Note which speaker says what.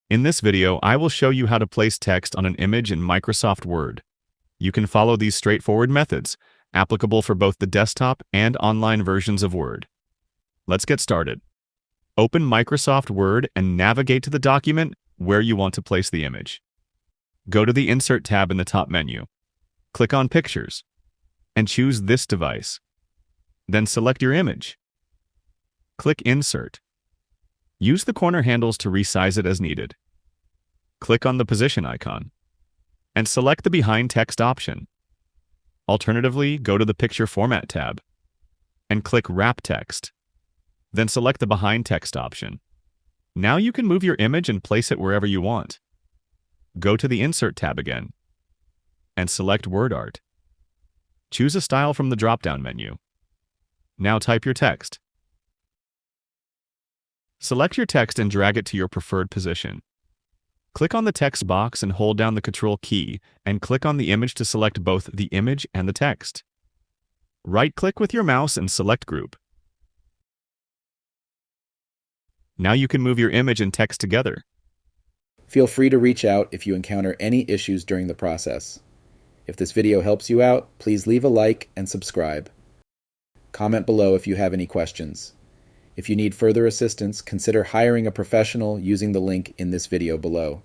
Speaker 1: In this video, I will show you how to place text on an image in Microsoft Word. You can follow these straightforward methods, applicable for both the desktop and online versions of Word. Let's get started. Open Microsoft Word and navigate to the document where you want to place the image. Go to the Insert tab in the top menu. Click on Pictures and choose this device. Then select your image. Click Insert. Use the corner handles to resize it as needed. Click on the position icon and select the Behind Text option. Alternatively, go to the Picture Format tab and click Wrap Text. Then select the Behind Text option. Now you can move your image and place it wherever you want. Go to the Insert tab again and select Word Art. Choose a style from the drop-down menu. Now type your text. Select your text and drag it to your preferred position. Click on the text box and hold down the Control key and click on the image to select both the image and the text. Right-click with your mouse and select Group. Now you can move your image and text together.
Speaker 2: Feel free to reach out if you encounter any issues during the process. If this video helps you out, please leave a like and subscribe. Comment below if you have any questions. If you need further assistance, consider hiring a professional using the link in this video below.